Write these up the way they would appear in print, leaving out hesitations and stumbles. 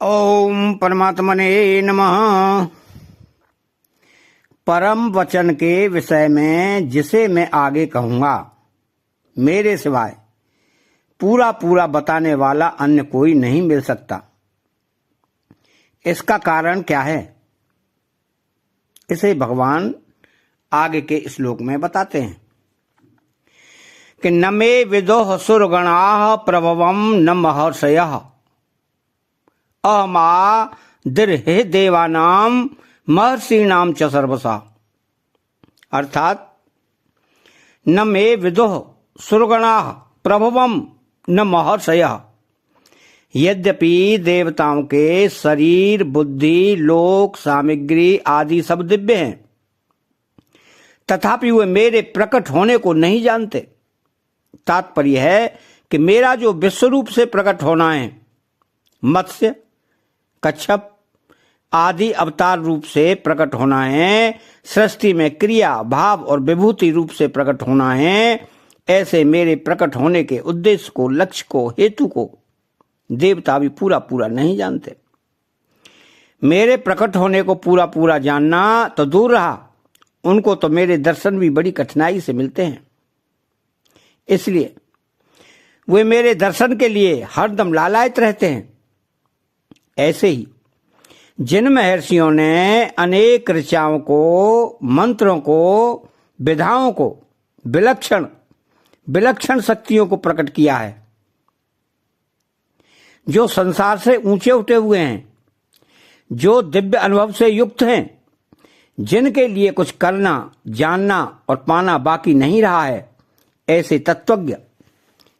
ओम परमात्मने नमः। परम वचन के विषय में जिसे मैं आगे कहूंगा, मेरे सिवाय पूरा पूरा बताने वाला अन्य कोई नहीं मिल सकता। इसका कारण क्या है, इसे भगवान आगे के श्लोक में बताते हैं कि न मे विदोह सुरगणाः प्रभवम न महर्षयः अहमा दिर्हे देवानाम महर्षिणाम च सर्वसा। अर्थात न मे विदुः सुरगणाः प्रभवम न महर्षयः। यद्यपि देवताओं के शरीर, बुद्धि, लोक, सामग्री आदि सब दिव्य हैं, तथापि वे मेरे प्रकट होने को नहीं जानते। तात्पर्य है कि मेरा जो विश्व रूप से प्रकट होना है, मत्स्य, कच्छप आदि अवतार रूप से प्रकट होना है, सृष्टि में क्रिया, भाव और विभूति रूप से प्रकट होना है, ऐसे मेरे प्रकट होने के उद्देश्य को, लक्ष्य को, हेतु को देवता भी पूरा पूरा नहीं जानते। मेरे प्रकट होने को पूरा पूरा जानना तो दूर रहा, उनको तो मेरे दर्शन भी बड़ी कठिनाई से मिलते हैं। इसलिए वे मेरे दर्शन के लिए हरदम लालायित रहते हैं। ऐसे ही जिन महर्षियों ने अनेक ऋचाओं को, मंत्रों को, विधाओं को, विलक्षण विलक्षण शक्तियों को प्रकट किया है, जो संसार से ऊंचे उठे हुए हैं, जो दिव्य अनुभव से युक्त हैं, जिनके लिए कुछ करना, जानना और पाना बाकी नहीं रहा है, ऐसे तत्वज्ञ,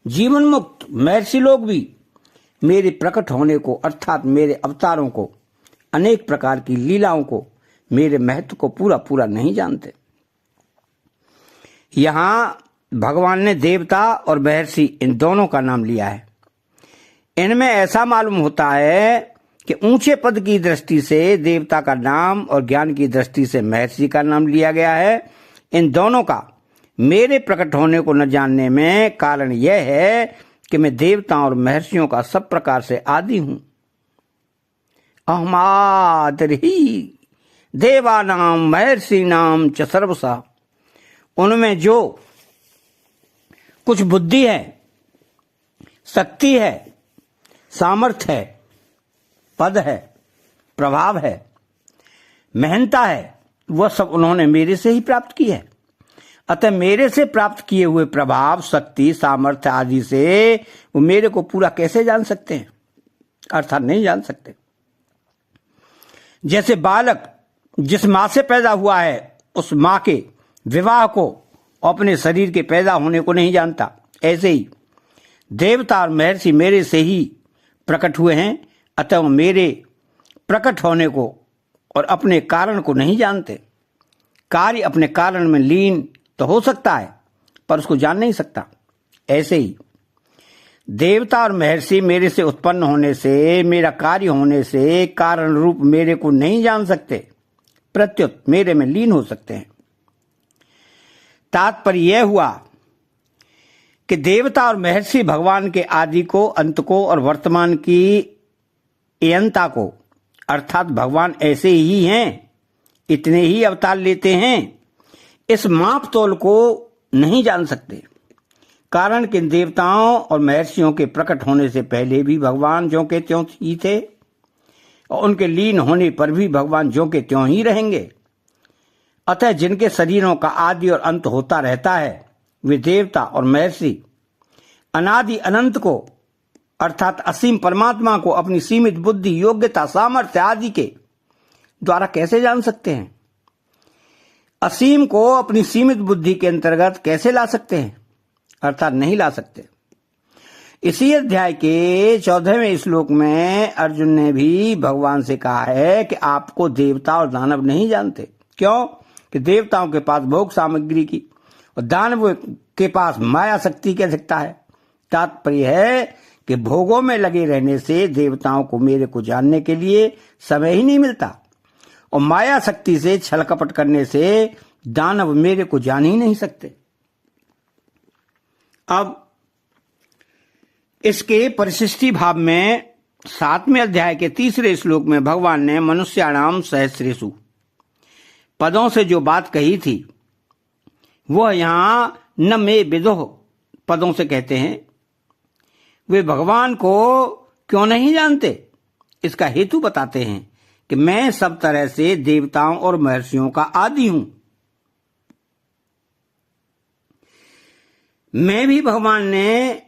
जीवन मुक्त महर्षि लोग भी मेरे प्रकट होने को, अर्थात मेरे अवतारों को, अनेक प्रकार की लीलाओं को, मेरे महत्व को पूरा पूरा नहीं जानते। यहां भगवान ने देवता और महर्षि इन दोनों का नाम लिया है। इनमें ऐसा मालूम होता है कि ऊंचे पद की दृष्टि से देवता का नाम और ज्ञान की दृष्टि से महर्षि का नाम लिया गया है। इन दोनों का मेरे प्रकट होने को न जानने में कारण यह है कि मैं देवताओं और महर्षियों का सब प्रकार से आदि हूं। अहमादिर्हि देवानाम महर्षिणाम च सर्वसा। उनमें जो कुछ बुद्धि है, शक्ति है, सामर्थ्य है, पद है, प्रभाव है, महंता है, वह सब उन्होंने मेरे से ही प्राप्त की है। अतः मेरे से प्राप्त किए हुए प्रभाव, शक्ति, सामर्थ्य आदि से वो मेरे को पूरा कैसे जान सकते हैं, अर्थात नहीं जान सकते। जैसे बालक जिस मां से पैदा हुआ है, उस मां के विवाह को, अपने शरीर के पैदा होने को नहीं जानता, ऐसे ही देवता और महर्षि मेरे से ही प्रकट हुए हैं। अतः वो मेरे प्रकट होने को और अपने कारण को नहीं जानते। कार्य अपने कारण में लीन तो हो सकता है, पर उसको जान नहीं सकता। ऐसे ही देवता और महर्षि मेरे से उत्पन्न होने से, मेरा कार्य होने से कारण रूप मेरे को नहीं जान सकते, प्रत्युत मेरे में लीन हो सकते हैं। तात्पर्य यह हुआ कि देवता और महर्षि भगवान के आदि को, अंत को और वर्तमान की अयंता को, अर्थात भगवान ऐसे ही हैं, इतने ही अवतार लेते हैं, इस माप तोल को नहीं जान सकते। कारण कि देवताओं और महर्षियों के प्रकट होने से पहले भी भगवान ज्यों के त्यों ही थे, और उनके लीन होने पर भी भगवान ज्यों के त्यों ही रहेंगे। अतः जिनके शरीरों का आदि और अंत होता रहता है, वे देवता और महर्षि अनादि अनंत को, अर्थात असीम परमात्मा को अपनी सीमित बुद्धि, योग्यता, सामर्थ्य आदि के द्वारा कैसे जान सकते हैं? असीम को अपनी सीमित बुद्धि के अंतर्गत कैसे ला सकते हैं, अर्थात नहीं ला सकते। इसी अध्याय के 14वें श्लोक में अर्जुन ने भी भगवान से कहा है कि आपको देवता और दानव नहीं जानते। क्यों? कि देवताओं के पास भोग सामग्री की और दानव के पास माया शक्ति की अधिकता है। तात्पर्य है कि भोगों में लगे रहने से देवताओं को मेरे को जानने के लिए समय ही नहीं मिलता, और माया शक्ति से छल कपट करने से दानव मेरे को जान ही नहीं सकते। अब इसके परिशिष्टि भाव में 7वें अध्याय के 3 श्लोक में भगवान ने मनुष्याणाम सहस्रेषु पदों से जो बात कही थी वह यहां न मे विदुः पदों से कहते हैं। वे भगवान को क्यों नहीं जानते, इसका हेतु बताते हैं कि मैं सब तरह से देवताओं और महर्षियों का आदि हूं। मैं भी भगवान ने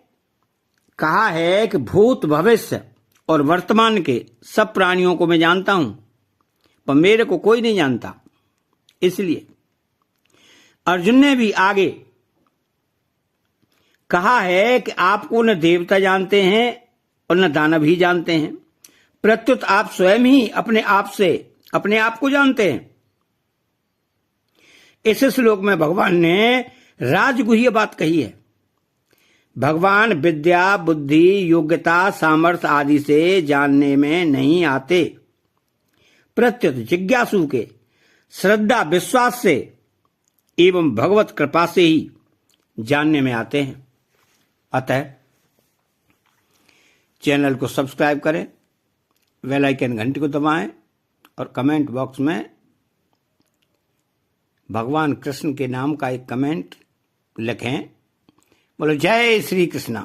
कहा है कि भूत भविष्य और वर्तमान के सब प्राणियों को मैं जानता हूं, पर मेरे को कोई नहीं जानता। इसलिए अर्जुन ने भी आगे कहा है कि आपको न देवता जानते हैं और न दानव ही जानते हैं, प्रत्युत आप स्वयं ही अपने आप को जानते हैं। इस श्लोक में भगवान ने राजगुह्य बात कही है। भगवान विद्या, बुद्धि, योग्यता, सामर्थ्य आदि से जानने में नहीं आते, प्रत्युत जिज्ञासु के श्रद्धा विश्वास से एवं भगवत कृपा से ही जानने में आते हैं। अतः चैनल को सब्सक्राइब करें, बेल आइकन घंटी को दबाएं और कमेंट बॉक्स में भगवान कृष्ण के नाम का एक कमेंट लिखें। बोलो जय श्री कृष्णा।